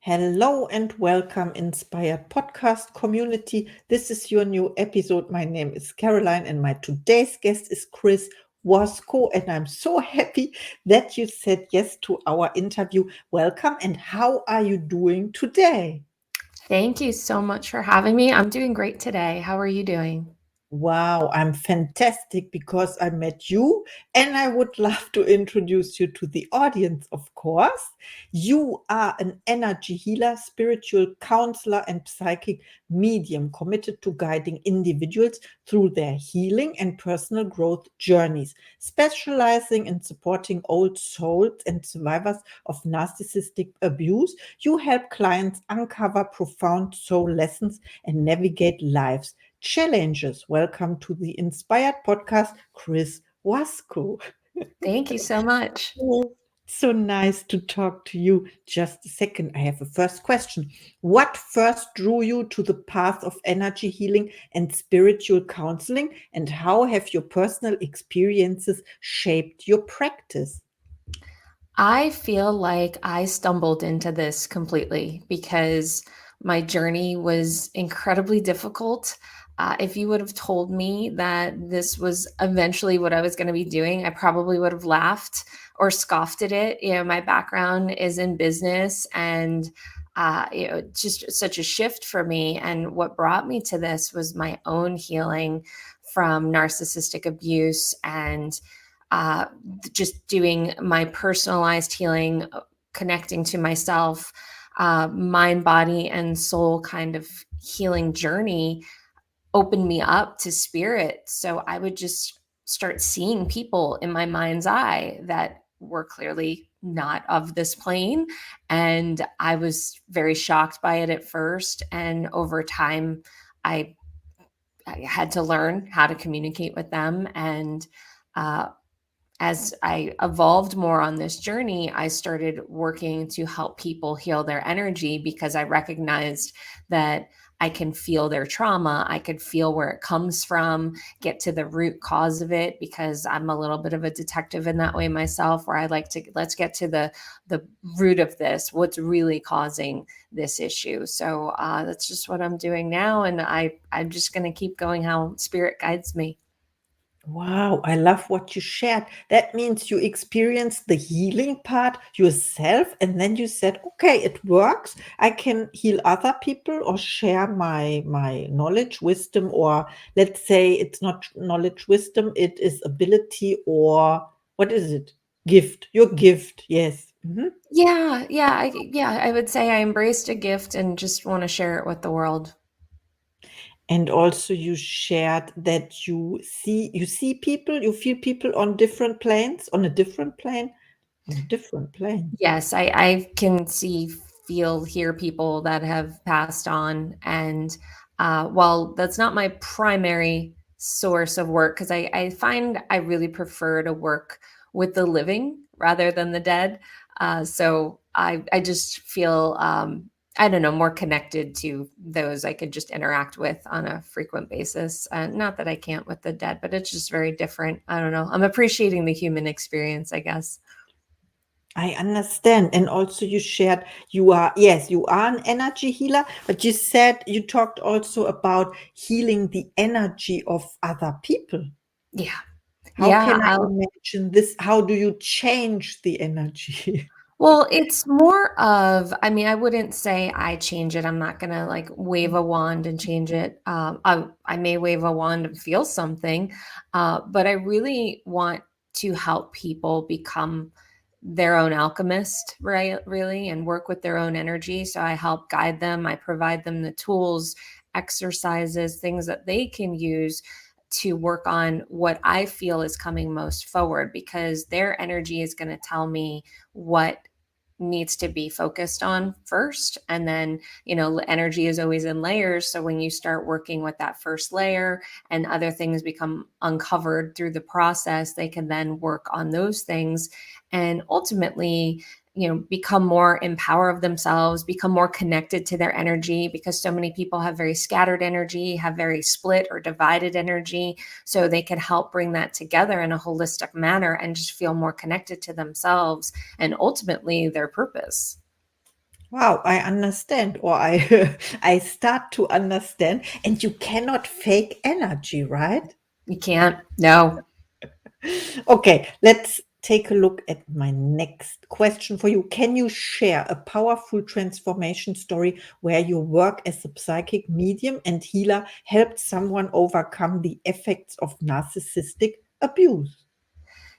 Hello and welcome, Inspired Podcast community. This is your new episode. My name is Caroline, and my today's guest is Chris Wasko. And I'm so happy that you said yes to our interview. Welcome, and how are you doing today? Thank you so much for having me. I'm doing great today. How are you doing? Wow, I'm fantastic because I met you and I would love to introduce you to the audience, of course. You are an energy healer, spiritual counselor, and psychic medium committed to guiding individuals through their healing and personal growth journeys, specializing in supporting old souls and survivors of narcissistic abuse. You help clients uncover profound soul lessons and navigate life's challenges. Welcome to the Inspired Podcast, Chris Wasko. Thank you so much. Oh, so nice to talk to you. Just a second, I have a first question. What first drew you to the path of energy healing and spiritual counseling, and how have your personal experiences shaped your practice? I feel like I stumbled into this completely because my journey was incredibly difficult. If you would have told me that this was eventually what I was going to be doing, I probably would have laughed or scoffed at it. My background is in business and just such a shift for me. And what brought me to this was my own healing from narcissistic abuse and uh, just doing my personalized healing, connecting to myself, mind, body, and soul kind of healing journey opened me up to spirit. So I would just start seeing people in my mind's eye that were clearly not of this plane. And I was very shocked by it at first. And over time, I, I had to learn how to communicate with them. And uh, as I evolved more on this journey, I started working to help people heal their energy because I recognized that I can feel their trauma. I could feel where it comes from, get to the root cause of it because I'm a little bit of a detective in that way myself, where I like to let's get to the root of this, what's really causing this issue. So that's just what I'm doing now, and I'm just going to keep going how spirit guides me. Wow, I love what you shared. That means you experienced the healing part yourself, and then you said, "Okay, it works. I can heal other people or share my knowledge, wisdom, or let's say it's not knowledge, wisdom, it is ability, or what is it? Gift. Your gift. Yes. Mhm. Yeah, I would say I embraced a gift and just want to share it with the world. And also you shared that you see people, you feel people on different planes, on a different plane, on a different plane. Yes, I can see, feel, hear people that have passed on. And while that's not my primary source of work, because I find I really prefer to work with the living rather than the dead. So I just feel, I don't know, more connected to those I could just interact with on a frequent basis. Not that I can't with the dead, but it's just very different. I don't know. I'm appreciating the human experience, I guess. I understand. And also you shared you are, yes, you are an energy healer, but you said you talked also about healing the energy of other people. Yeah. How Yeah, can I imagine this? How do you change the energy? well, it's more of, I mean, I wouldn't say I change it. I'm not gonna like wave a wand and change it. I may wave a wand and feel something, but I really want to help people become their own alchemist, right? Really, and work with their own energy. So I help guide them. I provide them the tools, exercises, things that they can use to work on what I feel is coming most forward because their energy is going to tell me what needs to be focused on first. And then, energy is always in layers. So when you start working with that first layer and other things become uncovered through the process, they can then work on those things and ultimately, become more empower of themselves, become more connected to their energy because so many people have very scattered energy, have very split or divided energy. So they can help bring that together in a holistic manner and just feel more connected to themselves and ultimately their purpose. Wow, I understand, or I I start to understand. And you cannot fake energy, right? You can't. No. Okay, let's take a look at my next question for you. Can you share a powerful transformation story where your work as a psychic medium and healer helped someone overcome the effects of narcissistic abuse?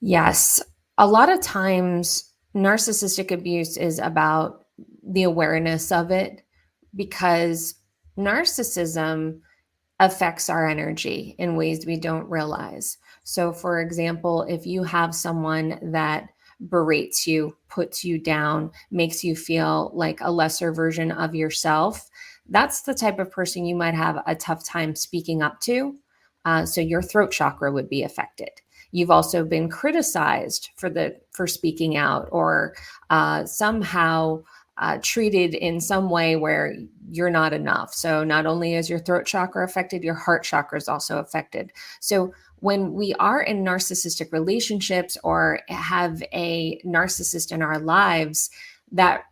Yes. A lot of times, narcissistic abuse is about the awareness of it because narcissism affects our energy in ways we don't realize. So, for example, if you have someone that berates you, puts you down, makes you feel like a lesser version of yourself, that's the type of person you might have a tough time speaking up to. So your throat chakra would be affected. You've also been criticized for speaking out, or somehow treated in some way where you're not enough. So not only is your throat chakra affected, your heart chakra is also affected. So when we are in narcissistic relationships or have a narcissist in our lives, that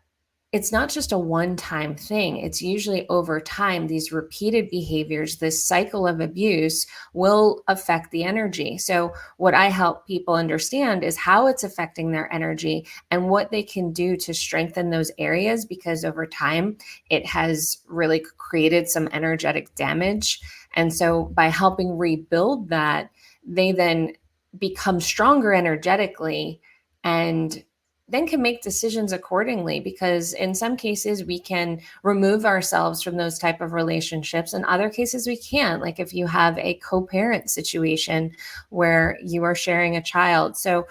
it's not just a one-time thing. It's usually over time, these repeated behaviors, this cycle of abuse will affect the energy. So what I help people understand is how it's affecting their energy and what they can do to strengthen those areas, because over time it has really created some energetic damage. And so by helping rebuild that, they then become stronger energetically and then can make decisions accordingly, because in some cases we can remove ourselves from those type of relationships, in other cases we can't, like if you have a co-parent situation where you are sharing a child. So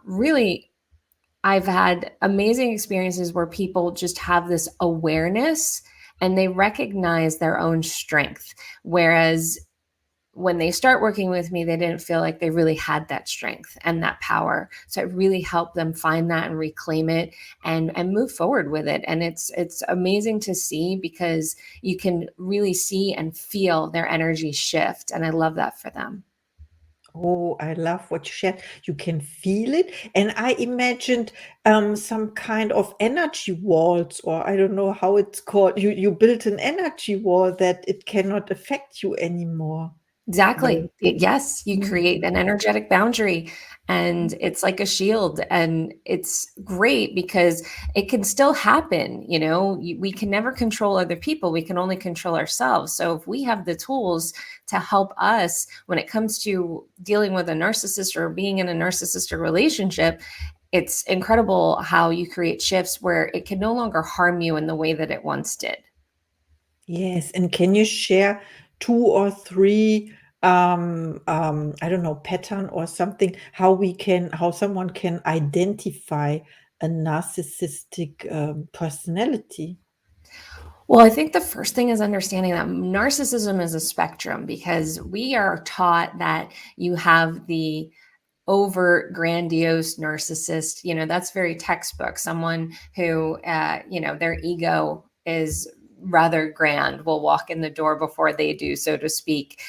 really, I've had amazing experiences where people just have this awareness and they recognize their own strength, whereas when they start working with me, they didn't feel like they really had that strength and that power. So it really helped them find that and reclaim it and move forward with it. And it's amazing to see, because you can really see and feel their energy shift. And I love that for them. Oh, I love what you shared. You can feel it. And I imagined some kind of energy walls, or I don't know how it's called. You built an energy wall that it cannot affect you anymore. Exactly. Very Yes, you create Mhm. an energetic boundary, and it's like a shield, and it's great because it can still happen. We can never control other people. We can only control ourselves. So if we have the tools to help us when it comes to dealing with a narcissist or being in a narcissistic relationship, it's incredible how you create shifts where it can no longer harm you in the way that it once did. Yes, and can you share 2 or 3, I don't know, pattern or something, how someone can identify a narcissistic, personality? Well, I think the first thing is understanding that narcissism is a spectrum, because we are taught that you have the over grandiose narcissist. That's very textbook. Someone who, their ego is rather grand, will walk in the door before they do, so to speak.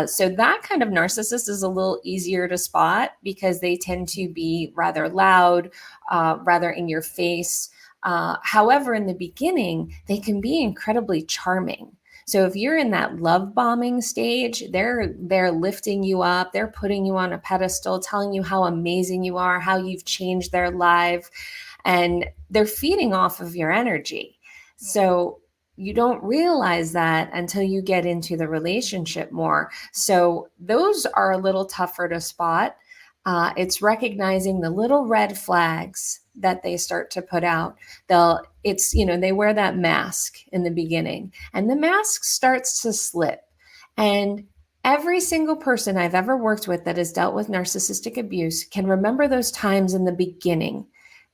So that kind of narcissist is a little easier to spot because they tend to be rather loud, rather in your face. However, in the beginning, they can be incredibly charming. So if you're in that love bombing stage, they're lifting you up, they're putting you on a pedestal, telling you how amazing you are, how you've changed their life, and they're feeding off of your energy. So you don't realize that until you get into the relationship more. So those are a little tougher to spot. It's recognizing the little red flags that they start to put out. They wear that mask in the beginning, and the mask starts to slip. And every single person I've ever worked with that has dealt with narcissistic abuse can remember those times in the beginning,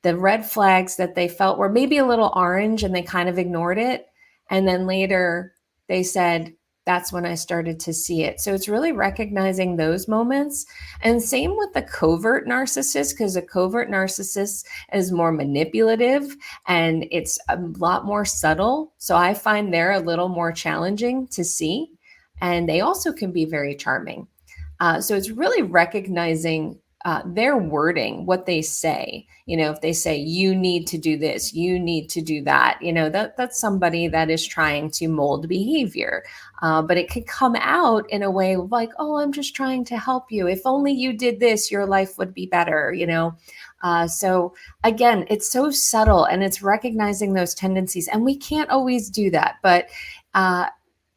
the red flags that they felt were maybe a little orange and they kind of ignored it. And then later they said, that's when I started to see it. So it's really recognizing those moments. And same with the covert narcissist, because a covert narcissist is more manipulative and it's a lot more subtle. So I find they're a little more challenging to see. And they also can be very charming. So it's really recognizing their wording, what they say. If they say you need to do this, you need to do that, that's somebody that is trying to mold behavior. But it could come out in a way like, oh, I'm just trying to help you. If only you did this, your life would be better. So again, it's so subtle, and it's recognizing those tendencies, and we can't always do that. But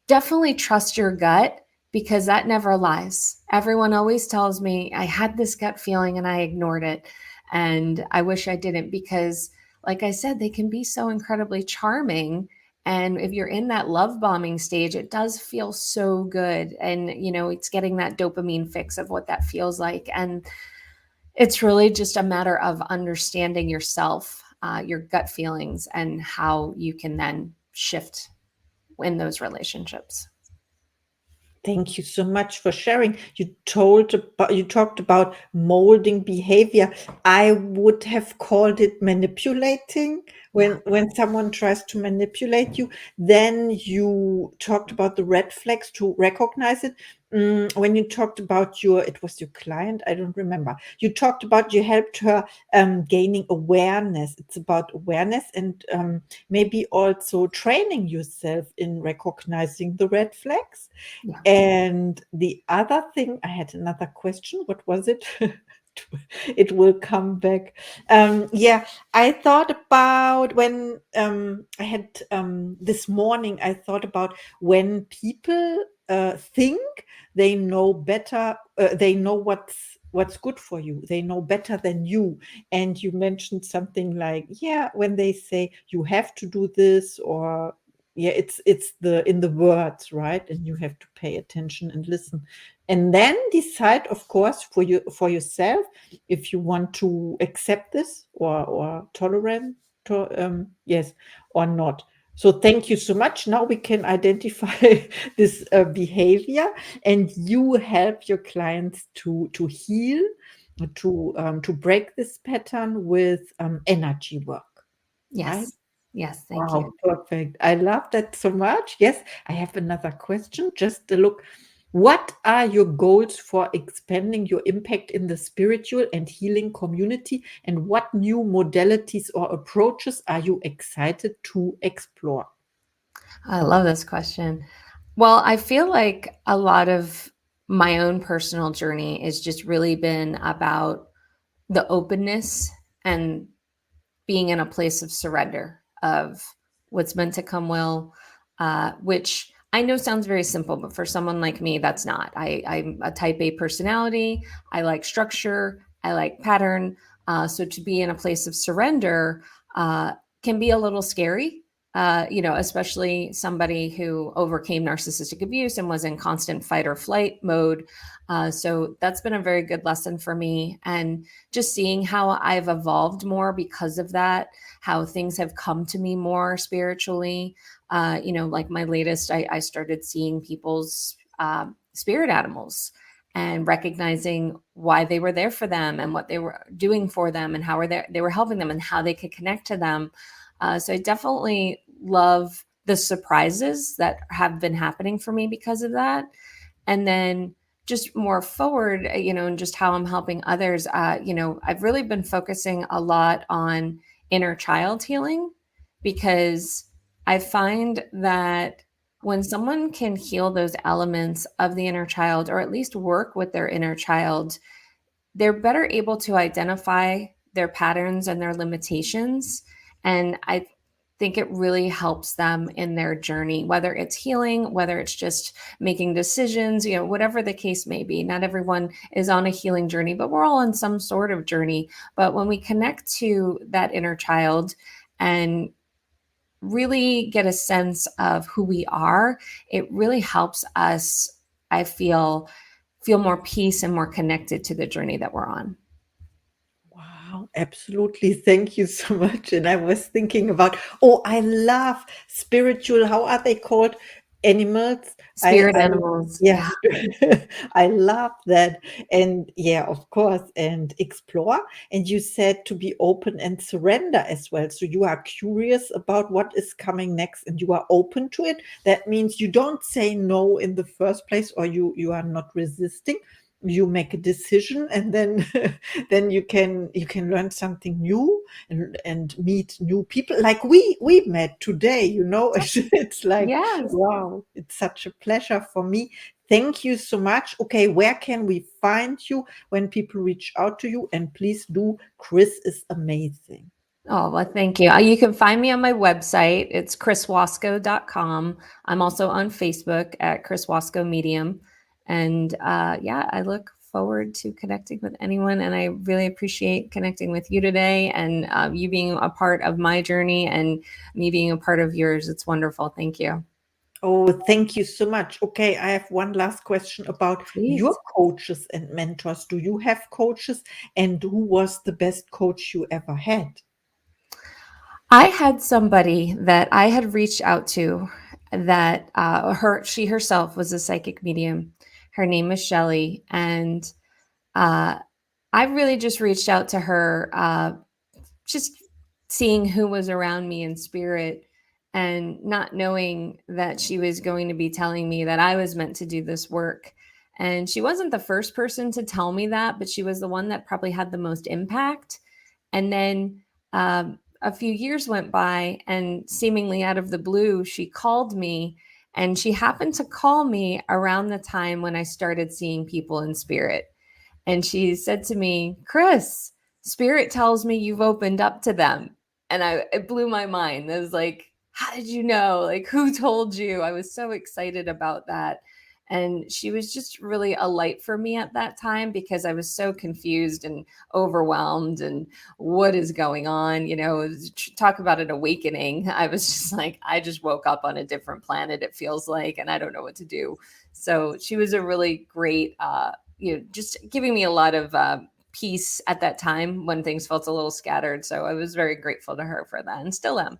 definitely trust your gut, because that never lies. Everyone always tells me, I had this gut feeling and I ignored it. And I wish I didn't, because, like I said, they can be so incredibly charming. And if you're in that love bombing stage, it does feel so good. And, it's getting that dopamine fix of what that feels like. And it's really just a matter of understanding yourself, your gut feelings, and how you can then shift in those relationships. Thank you so much for sharing. You talked about molding behavior. I would have called it manipulating. Yeah. When someone tries to manipulate you, then you talked about the red flags to recognize it. When you talked about it was your client, I don't remember. You talked about you helped her gaining awareness. It's about awareness, and maybe also training yourself in recognizing the red flags. Yeah. And the other thing, I had another question. What was it? It will come back. Yeah, I thought about when I had this morning, I thought about when people think they know better, they know what's good for you. They know better than you. And you mentioned something like, yeah, when they say you have to do this, or yeah, it's the in the words, right? And you have to pay attention and listen, and then decide, of course, for yourself, if you want to accept this or tolerant yes or not. So thank you so much. Now we can identify this behavior, and you help your clients to heal, to break this pattern with energy work, right? Yes. Yes. Thank you. Wow, perfect. I love that so much. Yes, I have another question. Just a look. What are your goals for expanding your impact in the spiritual and healing community? And what new modalities or approaches are you excited to explore? I love this question. Well, I feel like a lot of my own personal journey has just really been about the openness and being in a place of surrender of what's meant to come will, which I know sounds very simple, but for someone like me, that's not. I'm a type A personality. I like structure. I like pattern. So to be in a place of surrender can be a little scary. Especially somebody who overcame narcissistic abuse and was in constant fight or flight mode. So that's been a very good lesson for me. And just seeing how I've evolved more because of that, how things have come to me more spiritually. Like my latest, I started seeing people's spirit animals and recognizing why they were there for them and what they were doing for them and how they were helping them and how they could connect to them. So I definitely love the surprises that have been happening for me because of that. And then just more forward, and just how I'm helping others, I've really been focusing a lot on inner child healing, because I find that when someone can heal those elements of the inner child, or at least work with their inner child, they're better able to identify their patterns and their limitations. And I think it really helps them in their journey, whether it's healing, whether it's just making decisions, whatever the case may be. Not everyone is on a healing journey, but we're all on some sort of journey. But when we connect to that inner child and really get a sense of who we are, it really helps us, I feel more peace and more connected to the journey that we're on. Wow, absolutely. Thank you so much. And I was thinking about, oh, I love spiritual, how are they called? Animals. Spirit I animals. Yeah. yes, I love that. And yeah, of course, and explore. And you said to be open and surrender as well. So you are curious about what is coming next and you are open to it. That means you don't say no in the first place, or you are not resisting. you make a decision, and then then you can learn something new, and meet new people like we met today, you know. It's like, Yes. wow, it's such a pleasure for me. Thank you so much. Okay, where can we find you when people reach out to you? And please do, Chris is amazing. Oh, well, thank you. You can find me on my website. It's chriswasco.com. I'm also on Facebook at Chris Wasco Medium. And yeah, I look forward to connecting with anyone. And I really appreciate connecting with you today, and you being a part of my journey and me being a part of yours. It's wonderful. Thank you. Oh, thank you so much. Okay, I have one last question about your Please. coaches and mentors. Do you have coaches? And who was the best coach you ever had? I had somebody that I had reached out to that she herself was a psychic medium. Her name is Shelly, and uh, I really just reached out to her, just seeing who was around me in spirit, and not knowing that she was going to be telling me that I was meant to do this work. And she wasn't the first person to tell me that, but she was the one that probably had the most impact. And then a few years went by, and seemingly out of the blue, she called me. And she happened to call me around the time when I started seeing people in spirit. And she said to me, Chris, spirit tells me you've opened up to them. And it blew my mind. I was like, how did you know? Like, who told you? I was so excited about that. And she was just really a light for me at that time, because I was so confused and overwhelmed, and what is going on? Talk about an awakening. I was just like, I just woke up on a different planet, it feels like, and I don't know what to do. So she was a really great, just giving me a lot of peace at that time when things felt a little scattered. So I was very grateful to her for that, and still am.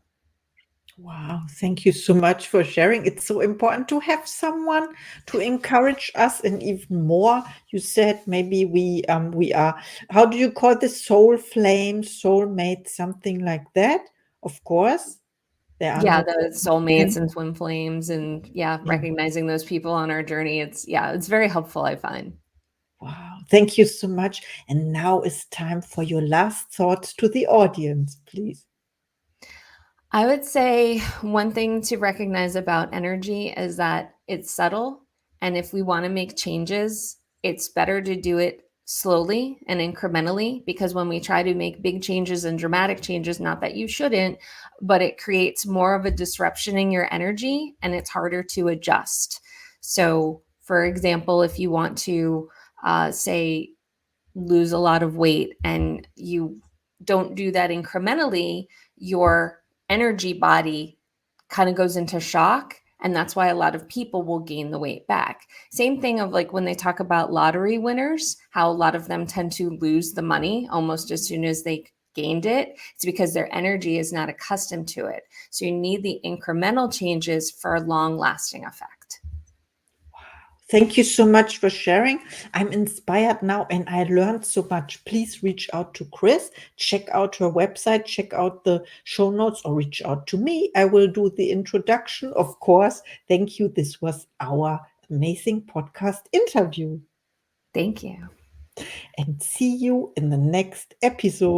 Wow, thank you so much for sharing. It's so important to have someone to encourage us, and even more. You said maybe we are, how do you call this, soul flame, soulmate, something like that? Of course, there are Yeah, no the perfect. soulmates and twin flames, and yeah, Yeah. recognizing those people on our journey. It's very helpful, I find. Wow, thank you so much. And now it's time for your last thoughts to the audience, please. I would say one thing to recognize about energy is that it's subtle. And if we want to make changes, it's better to do it slowly and incrementally, because when we try to make big changes and dramatic changes, not that you shouldn't, but it creates more of a disruption in your energy, and it's harder to adjust. So, for example, if you want to, say, lose a lot of weight, and you don't do that incrementally, your energy body kind of goes into shock. And that's why a lot of people will gain the weight back. Same thing of like when they talk about lottery winners, how a lot of them tend to lose the money almost as soon as they gained it. It's because their energy is not accustomed to it. So you need the incremental changes for a long lasting effect. Thank you so much for sharing. I'm inspired now, and I learned so much. Please reach out to Chris, check out her website, check out the show notes, or reach out to me. I will do the introduction, of course. Thank you. This was our amazing podcast interview. Thank you. And see you in the next episode.